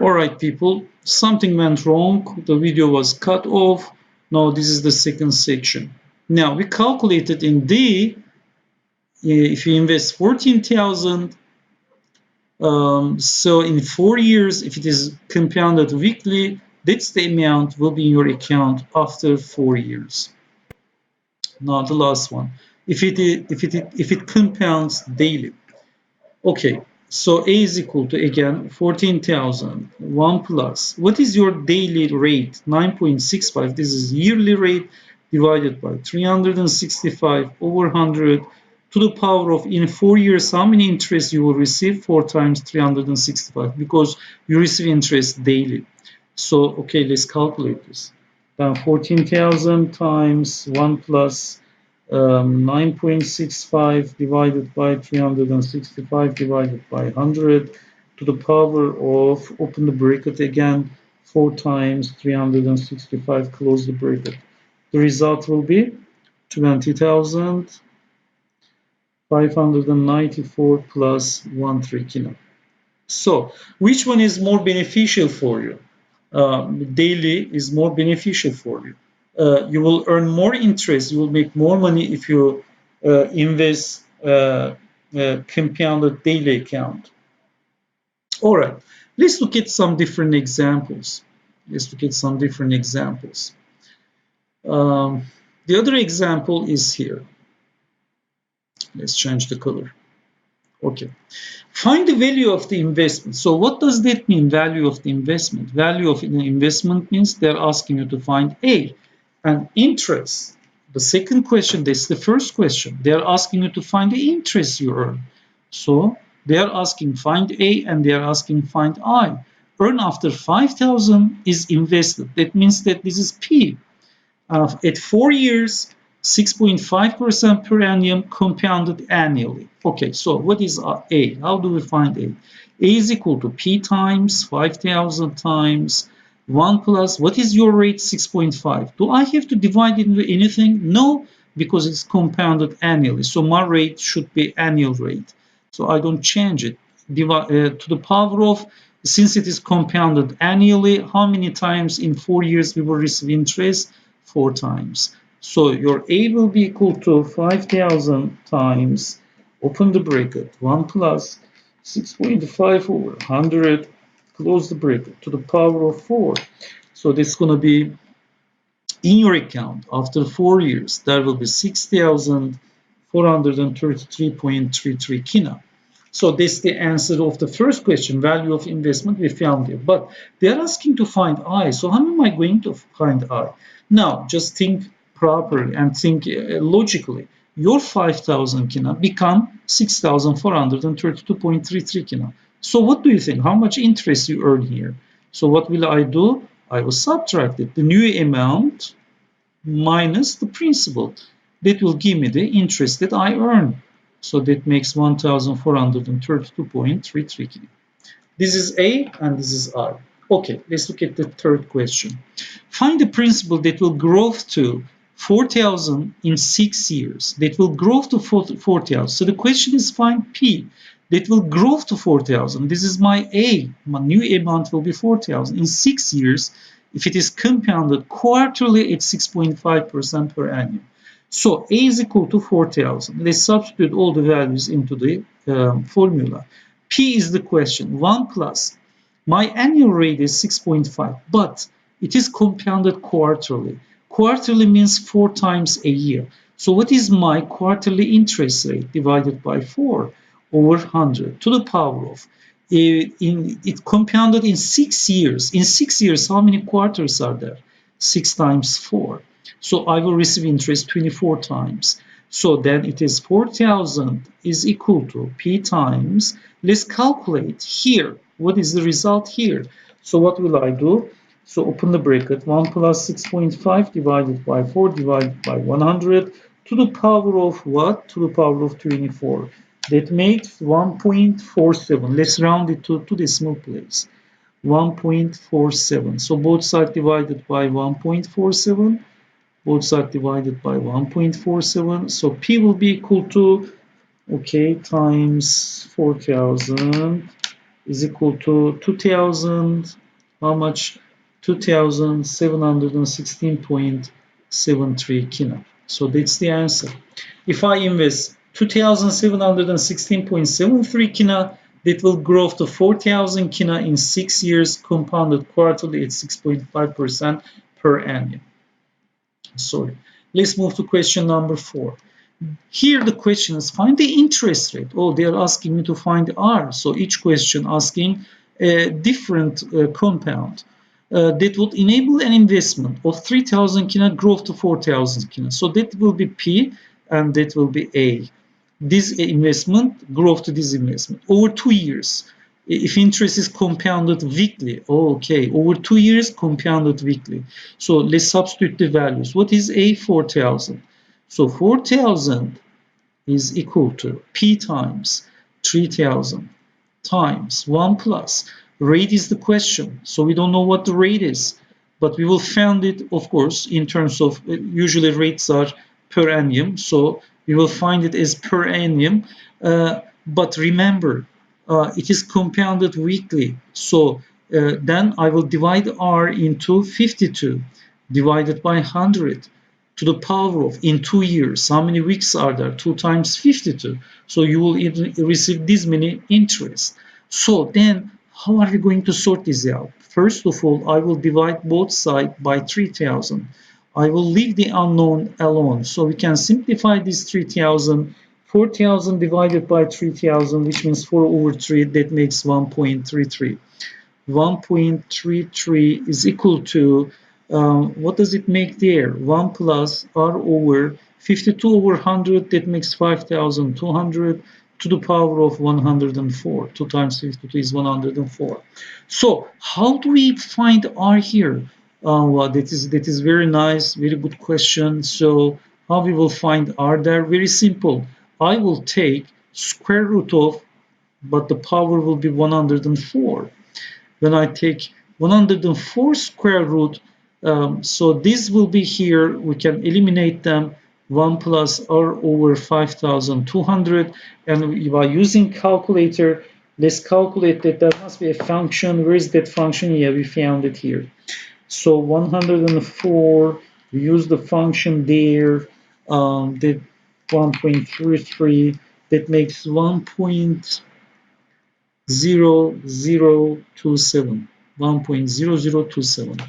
All right, people, something went wrong. The video was cut off. Now this is the second section. Now we calculated in D, if you invest 14,000, so in 4 years, if it is compounded weekly, that's the amount will be in your account after 4 years. Now the last one, if it compounds daily. Okay, so A is equal to, again, 14,000, 1 plus. What is your daily rate? 9.65. This is yearly rate divided by 365 over 100 to the power of, in 4 years, how many interest you will receive? 4 times 365, because you receive interest daily. So, okay, let's calculate this. 14,000 times 1 plus 9.65 divided by 365 divided by 100 to the power of, open the bracket again, 4 times 365, close the bracket. The result will be 20,594 plus 1 kilo. So, which one is more beneficial for you? Daily is more beneficial for you. You will earn more interest, you will make more money if you invest compounded daily account. All right, let's look at some different examples. The other example is here. Let's change the color. Okay. Find the value of the investment. So what does that mean, value of the investment? Value of the investment means they're asking you to find A. And interest, the second question, that's the first question. They're asking you to find the interest you earn. So they're asking find A and they're asking find I. Earn after 5,000 is invested. That means that this is P. At 4 years, 6.5% per annum compounded annually. Okay, so what is A? How do we find A? A is equal to P times 5,000 times 1 plus, what is your rate? 6.5. Do I have to divide it into anything? No, because it's compounded annually. So my rate should be annual rate. So I don't change it. To the power of, since it is compounded annually, how many times in 4 years we will receive interest? 4 times. So your A will be equal to 5,000 times, open the bracket, 1 plus 6.5 over 100, close the bracket, to the power of 4. So that's going to be in your account after 4 years. There will be 6,433.33 kina. So that's the answer of the first question, value of investment we found here. But they're asking to find I. So how am I going to find I? Now, just think properly and think logically. Your 5,000 kina become 6,432.33 kina. So what do you think? How much interest you earn here? So what will I do? I will subtract it. The new amount minus the principal. That will give me the interest that I earn. So that makes 1,432.33 kina. This is A and this is I. Okay, let's look at the third question. Find the principal that will grow to 4,000 in 6 years. That will grow to 4,000. So the question is find P. That will grow to 4,000. This is my A. My new amount will be 4,000. In 6 years, if it is compounded quarterly at 6.5% per annum. So A is equal to 4,000. Let's substitute all the values into the formula. P is the question. 1 plus. My annual rate is 6.5, but it is compounded quarterly. Quarterly means 4 times a year. So what is my quarterly interest rate divided by 4 over 100 to the power of? It compounded in 6 years. In 6 years, how many quarters are there? 6 times 4. So I will receive interest 24 times. So then it is 4,000 is equal to P times. Let's calculate here. What is the result here? So what will I do? So open the bracket, 1 plus 6.5 divided by 4 divided by 100 to the power of what? To the power of 24. That makes 1.47. Let's round it to decimal place. 1.47. So both sides divided by 1.47. Both sides divided by 1.47. So P will be equal to, okay, times 4,000 is equal to 2000, how much? 2716.73 kina. So that's the answer. If I invest 2716.73 kina, that will grow to 4000 kina in 6 years, compounded quarterly at 6.5% per annum. Sorry. Let's move to question number 4. Here the question is find the interest rate. Oh, they are asking me to find R. So each question asking a different compound that would enable an investment of 3000 kina growth to 4000 kina. So that will be P and that will be A. This investment growth to this investment over 2 years. If interest is compounded weekly, okay, over 2 years compounded weekly. So let's substitute the values. What is A? 4000. So 4000 is equal to P times 3000 times 1 plus. Rate is the question. So we don't know what the rate is. But we will find it, of course, in terms of, usually rates are per annum. So we will find it as per annum. But remember, it is compounded weekly. So then I will divide R into 52 divided by 100 to the power of, in 2 years, how many weeks are there? 2 times 52. So you will receive this many interest. So then how are we going to sort this out? First of all, I will divide both sides by 3000. I will leave the unknown alone. So we can simplify this 3000. 4000 divided by 3000, which means 4 over 3, that makes 1.33. 1.33 is equal to, what does it make there? 1 plus R over 52 over 100, that makes 5200 to the power of 104. 2 times 52 is 104. So how do we find R here? Well, that is very nice, very good question. So how we will find R there? Very simple. I will take square root of, but the power will be 104. When I take 104 square root, so this will be here, we can eliminate them, 1 plus R over 5200, and by using calculator, let's calculate that there must be a function. Where is that function? Yeah, we found it here. So 104, we use the function there, that 1.33, that makes 1.0027. 1.0027.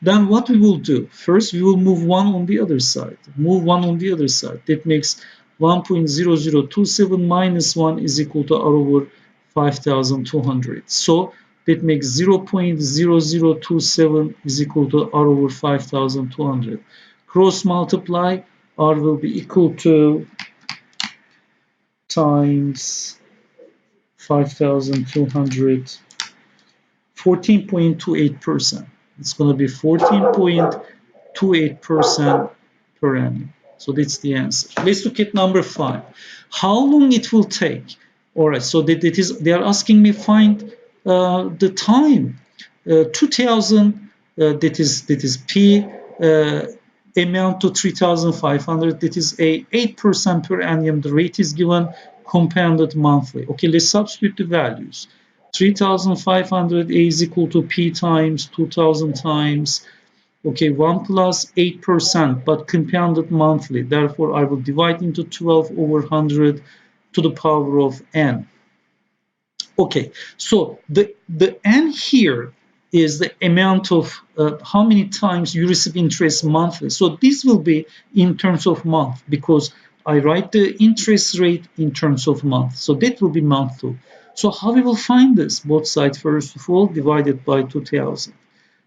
Then what we will do? First, we will move 1 on the other side. Move 1 on the other side. That makes 1.0027 minus 1 is equal to R over 5200. So that makes 0.0027 is equal to R over 5200. Cross multiply, R will be equal to times 5200, 14.28%. It's going to be 14.28% per annum. So that's the answer. Let's look at number 5. How long it will take? All right, so they are asking me find the time. 2000, that is P, amount to 3500, that is a 8% per annum. The rate is given, compounded monthly. Okay, let's substitute the values. 3500 A is equal to P times 2000 times, okay, 1 plus 8%, but compounded monthly. Therefore, I will divide into 12 over 100 to the power of n. Okay, so the n here is the amount of how many times you receive interest monthly. So this will be in terms of month, because I write the interest rate in terms of month. So that will be month 2. So how we will find this? Both sides, first of all, divided by 2000.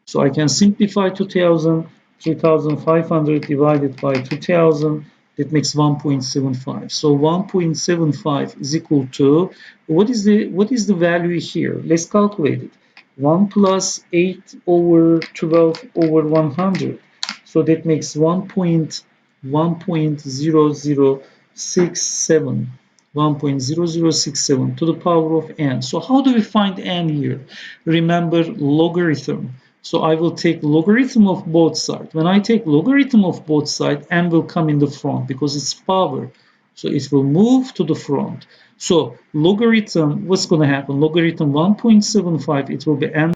So I can simplify 2000, 3500 divided by 2000, that makes 1.75. So 1.75 is equal to, what is the value here? Let's calculate it. 1 plus 8 over 12 over 100. So that makes 1.0067. 1.0067 to the power of n. So how do we find n here? Remember logarithm. So I will take logarithm of both sides. When I take logarithm of both sides, n will come in the front because it's power. So it will move to the front. So logarithm, what's going to happen? Logarithm 1.75, it will be n